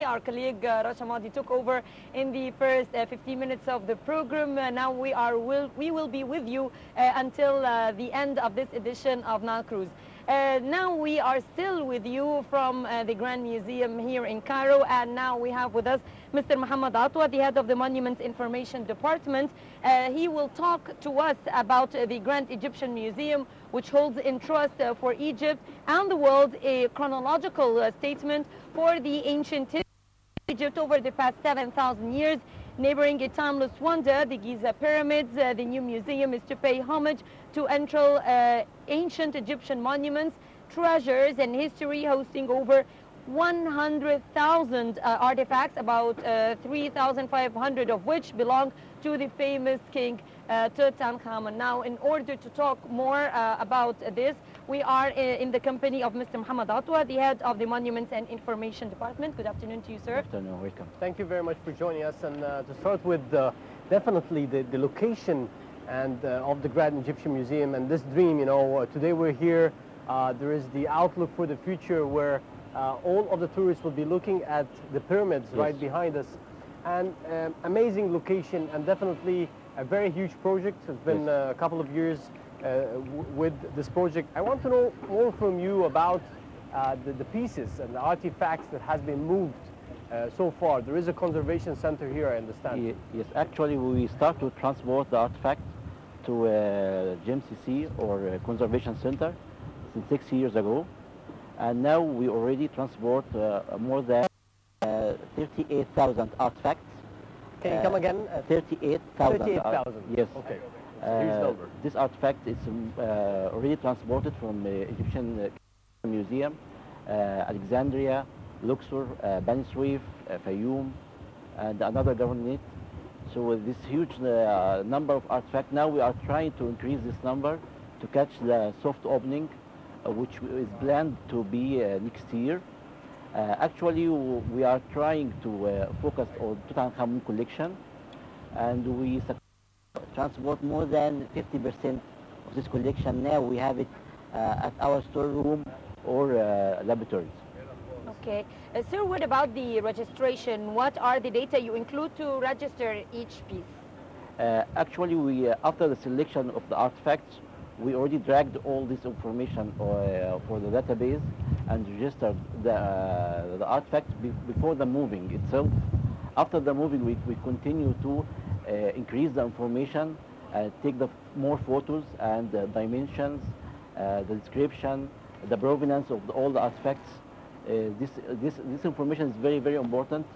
Our colleague Rasha Madi took over in the first 15 minutes of the program. Now we will be with you until the end of this edition of Nile Cruise. Now we are still with you from the Grand Museum here in Cairo, and now we have with us Mr. Mohamed Atwa, the head of the Monuments Information Department. He will talk to us about the Grand Egyptian Museum, which holds in trust for Egypt and the world a chronological statement for the ancient Egypt over the past 7,000 years, neighboring a timeless wonder, the Giza pyramids. The new museum is to pay homage to ancient Egyptian monuments, treasures, and history, hosting over 100,000 artifacts, about 3,500 of which belong to the famous King Tutankhamun. Now, in order to talk more about this, we are in the company of Mr. Mohamed Atwa, the head of the Monuments and Information Department. Good afternoon to you, sir. Good afternoon, welcome. Thank you very much for joining us. And to start with, definitely the location and of the Grand Egyptian Museum and this dream, today we're here. There is the outlook for the future where all of the tourists will be looking at the pyramids right behind us. And amazing location, and definitely a very huge project. It's been a couple of years with this project. I want to know more from you about the pieces and the artifacts that has been moved so far. There is a conservation center here, I understand. Yes, actually we start to transport the artifact to GMCC or Conservation Center since 6 years ago. And now we already transport more than 38,000 artifacts. Can you come again? 38,000. 38,000. Yes. Okay. Huge number. This artifact is already transported from Egyptian Museum, Alexandria, Luxor, Bani Suef, Fayoum, and another government. So with this huge number of artifacts, now we are trying to increase this number to catch the soft opening, which is planned to be next year. Actually, we are trying to focus on Tutankhamun collection, and we transport more than 50% of this collection. Now we have it at our storeroom or laboratories. Okay. Sir, what about the registration? What are the data you include to register each piece? Actually, after the selection of the artifacts, we already dragged all this information for the database and registered the artifact before the moving itself. After the moving, we continue to increase the information, take more photos and dimensions, the description, the provenance of all the artifacts. This information is very, very important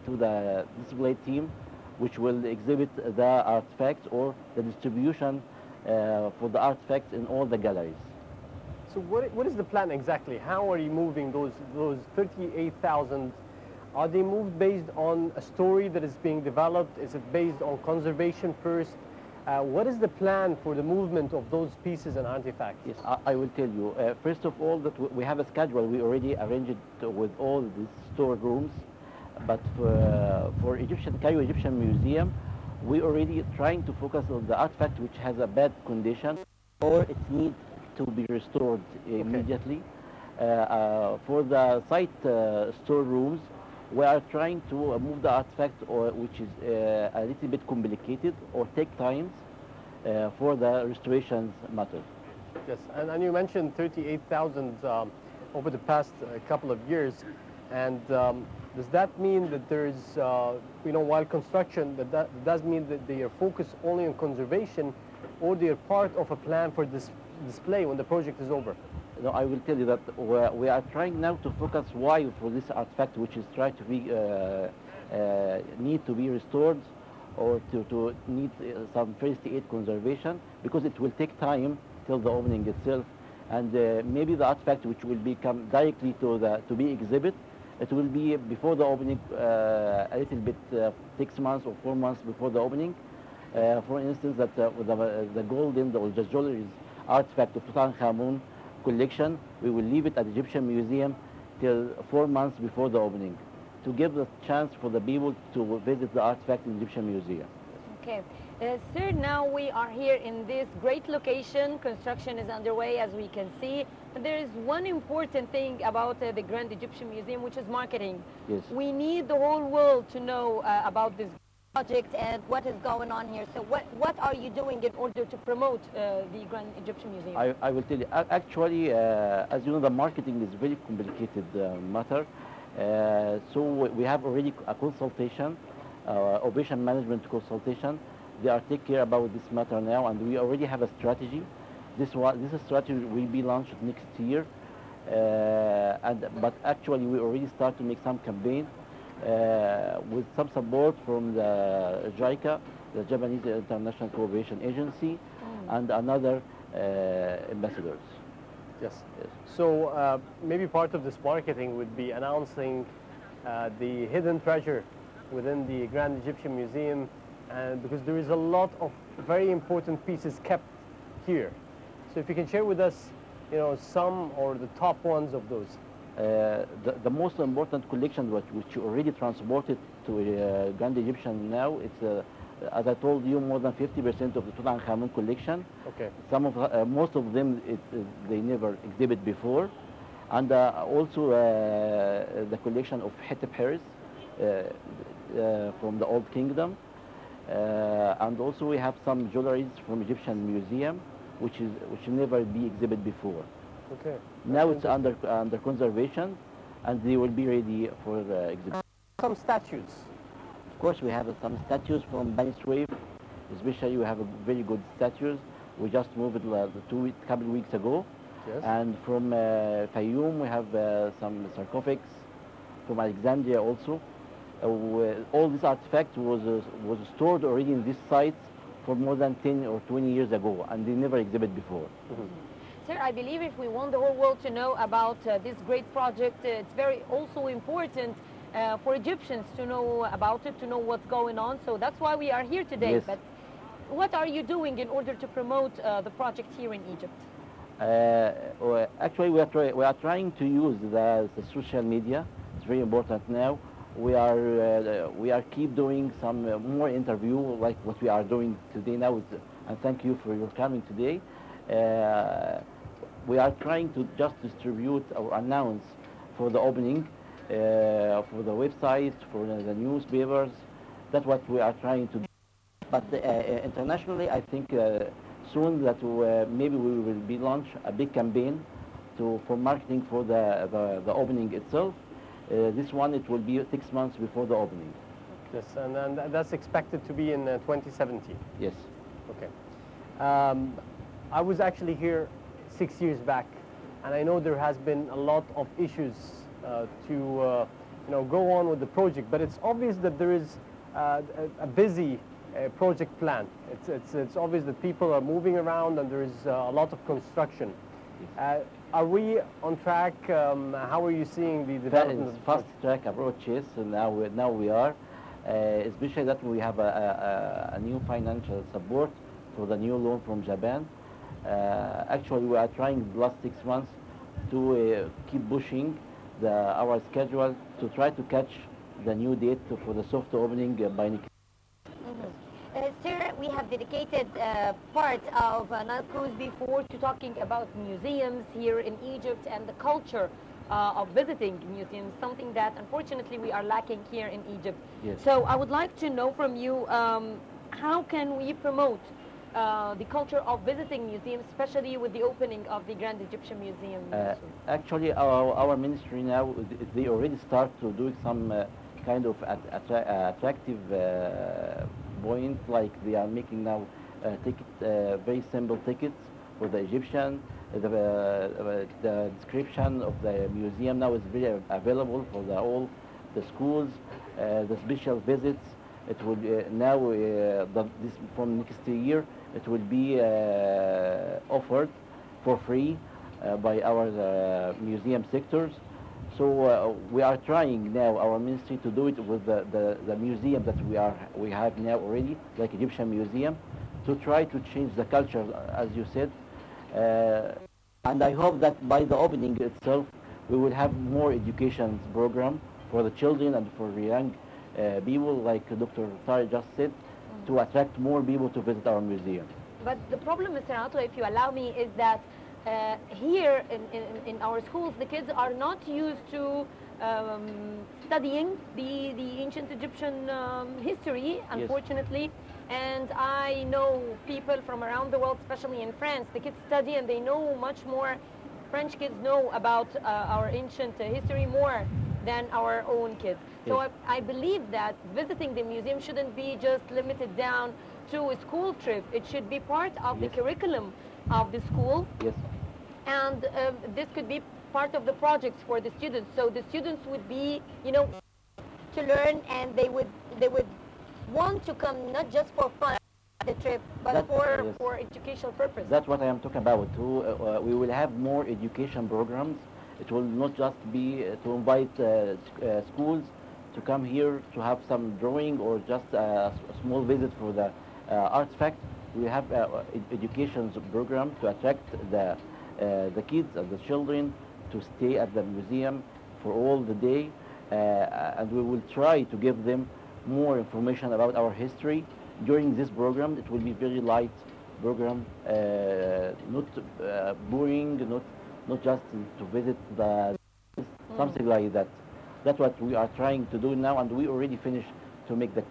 to the display team, which will exhibit the artifacts or the distribution for the artifacts in all the galleries. So what is the plan exactly? How are you moving those 38,000? Are they moved based on a story that is being developed? Is it based on conservation first? What is the plan for the movement of those pieces and artifacts? Yes, I will tell you. First of all, that we have a schedule. We already arranged it with all these storerooms. But for Cairo Egyptian Museum, we already trying to focus on the artifact which has a bad condition or it needs to be restored immediately. For the site storerooms, we are trying to move the artifact which is a little bit complicated or take time for the restorations matter. Yes, and you mentioned 38,000 over the past couple of years, and does that mean that there is, while construction, that does mean that they are focused only on conservation, or they are part of a plan for this display when the project is over? No, I will tell you that we are trying now to focus why for this artifact, which is trying to be need to be restored or to need some first aid conservation, because it will take time till the opening itself, and maybe the artifact which will become directly to be exhibit, it will be before the opening a little bit 6 months or 4 months before the opening. For instance, that the golden or the jewelry artifact of Tutankhamun collection, we will leave it at the Egyptian Museum till 4 months before the opening to give the chance for the people to visit the artifact in the Egyptian Museum. Okay. Sir, now we are here in this great location. Construction is underway, as we can see. But there is one important thing about the Grand Egyptian Museum, which is marketing. Yes. We need the whole world to know about this project and what is going on here. So what are you doing in order to promote the Grand Egyptian Museum? I will tell you. Actually, as you know, the marketing is very complicated matter. So we have already a consultation, operation management consultation. They are taking care about this matter now, and we already have a strategy. This strategy will be launched next year. But actually, we already start to make some campaign with some support from the JICA, the Japanese International Cooperation Agency, and another ambassadors. Yes. So maybe part of this marketing would be announcing the hidden treasure within the Grand Egyptian Museum, and because there is a lot of very important pieces kept here. So if you can share with us, you know, some or the top ones of those. The most important collection which already transported to Grand Egyptian now, it's as I told you, more than 50% of the Tutankhamun collection. Okay. Most of them, they never exhibit before, and also the collection of Hatshepsut from the Old Kingdom, and also we have some jewelries from Egyptian Museum, which never be exhibited before. Okay. Now it's under conservation, and they will be ready for exhibition. Some statues. Of course, we have some statues from Bani Suef. Especially, we have a very good statues. We just moved it couple of weeks ago. Yes. And from Fayoum, we have some sarcophags. From Alexandria also. All these artifacts was stored already in this site for more than 10 or 20 years ago, and they never exhibited before. Sir, I believe if we want the whole world to know about this great project, it's very also important for Egyptians to know about it, to know what's going on. So that's why we are here today. Yes. But what are you doing in order to promote the project here in Egypt? Actually, we are trying to use the social media. It's very important now. We are keep doing some more interview like what we are doing today now. And thank you for your coming today. We are trying to just distribute or announce for the opening, for the website, for the newspapers. That's what we are trying to do. But internationally, I think soon that maybe we will be launch a big campaign for marketing for the opening itself. This one, it will be 6 months before the opening. Yes, and that's expected to be in 2017. Yes. Okay. I was actually here 6 years back, and I know there has been a lot of issues to go on with the project, but it's obvious that there is a busy project plan. It's obvious that people are moving around and there is a lot of construction. Are we on track? How are you seeing the development? Fast track approach, yes. Now we are, especially that we have a new financial support for the new loan from Japan. Actually, we are trying the last 6 months to keep pushing our schedule to try to catch the new date for the soft opening by next. Sir, we have dedicated part of Nile Cruise before to talking about museums here in Egypt and the culture of visiting museums, something that unfortunately we are lacking here in Egypt. Yes. So I would like to know from you, how can we promote the culture of visiting museums, especially with the opening of the Grand Egyptian Museum? Actually, our ministry now, they already start to do some kind of attractive point, like they are making now very simple tickets for the Egyptian. The description of the museum now is very available for all the schools. The special visits, it will now this from next year it will be offered for free by our museum sectors. So we are trying now, our ministry, to do it with the museum that we have now already, like Egyptian Museum, to try to change the culture, as you said. And I hope that by the opening itself, we will have more education program for the children and for young people, like Dr. Tari just said, to attract more people to visit our museum. But the problem, Mr. Atwa, if you allow me, is that here in our schools, the kids are not used to studying the ancient Egyptian history, unfortunately. And I know people from around the world, especially in France, the kids study and they know much more. French kids know about our ancient history more than our own kids. So I believe that visiting the museum shouldn't be just limited down to a school trip. It should be part of the curriculum of the school. Yes. And this could be part of the projects for the students. So the students would be, you know, to learn, and they would want to come not just for fun, the trip, but for educational purpose. That's what I am talking about. We will have more education programs. It will not just be to invite schools to come here to have some drawing or just a small visit for the artifact. We have education program to attract the kids and the children to stay at the museum for all the day, and we will try to give them more information about our history during this program. It will be very light program, not boring, not just to visit something like that. That's what we are trying to do now, and we already finished to make the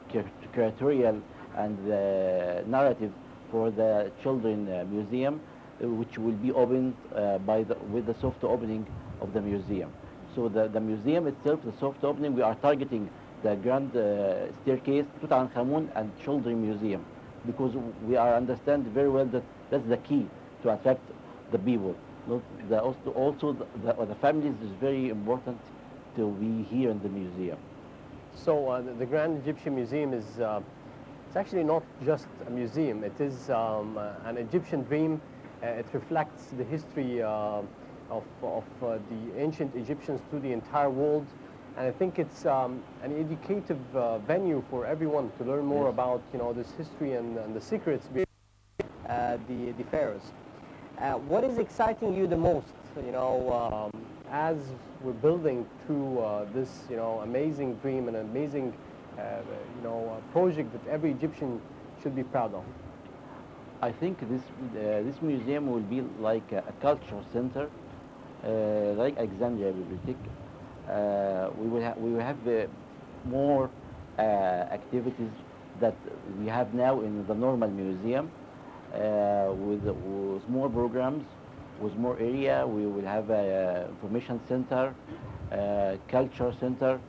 curatorial and the narrative for the children museum, which will be opened with the soft opening of the museum. So the museum itself, the soft opening, we are targeting the grand staircase, Tutankhamun and Children Museum, because we understand very well that that's the key to attract the people. Also the families is very important to be here in the museum. So the Grand Egyptian Museum is it's actually not just a museum. It is an Egyptian dream. It reflects the history of the ancient Egyptians to the entire world. And I think it's an educative venue for everyone to learn more about, you know, this history and the secrets behind the pharaohs. What is exciting you the most, you know, as we're building through this, you know, amazing dream and amazing, you know, project that every Egyptian should be proud of? I think this museum will be like a cultural center, like Alexandria Bibliothèque. We will have more activities that we have now in the normal museum, with more programs, with more area. We will have a information center, culture center,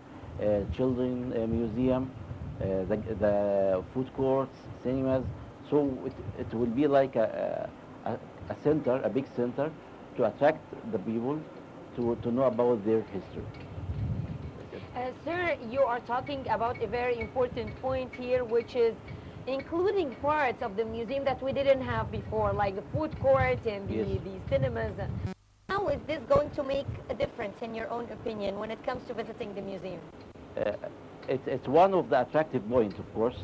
children museum, the food courts, cinemas. So it will be like a center, a big center, to attract the people to know about their history. Sir, you are talking about a very important point here, which is including parts of the museum that we didn't have before, like the food court and the cinemas. How is this going to make a difference, in your own opinion, when it comes to visiting the museum? It's one of the attractive points, of course.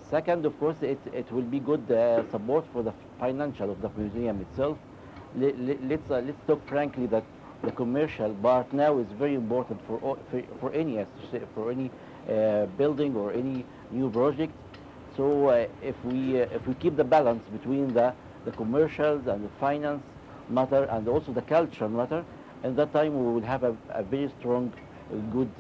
Second, of course, it will be good support for the financial of the museum itself. Let's talk frankly that the commercial part now is very important for any building or any new project. So if we keep the balance between the commercials and the finance matter and also the cultural matter, at that time we will have a very strong, good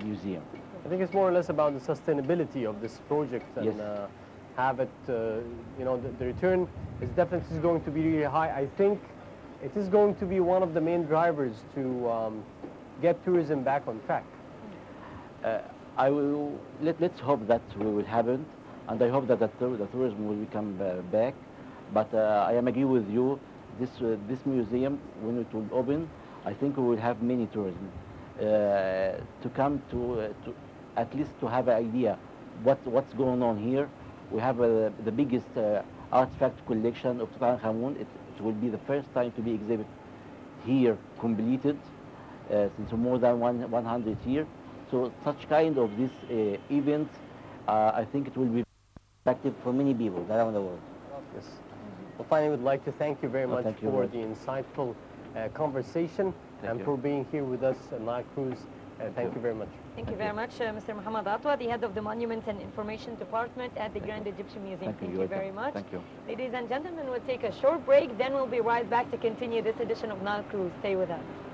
museum. I think it's more or less about the sustainability of this project, and have it, you know, the return is definitely going to be really high. I think it is going to be one of the main drivers to get tourism back on track. Let's hope that will happen, and I hope that the tourism will come back. But I am agree with you. This museum, when it will open, I think we will have many tourism to come to at least to have an idea what's going on here. We have the biggest artifact collection of Tutankhamun. It will be the first time to be exhibited here, completed since more than 100 years. So such kind of this event, I think it will be effective for many people around the world. Yes. Well, finally, we'd like to thank you very much for the insightful conversation and for being here with us at Nile Cruise. Thank you very much. Thank you very much, Mr. Mohamed Atwa, the head of the Monuments and Information Department at the Grand Egyptian Museum. Thank you. Thank you very much. Thank you. Ladies and gentlemen, we'll take a short break, then we'll be right back to continue this edition of Nile Cruise. Stay with us.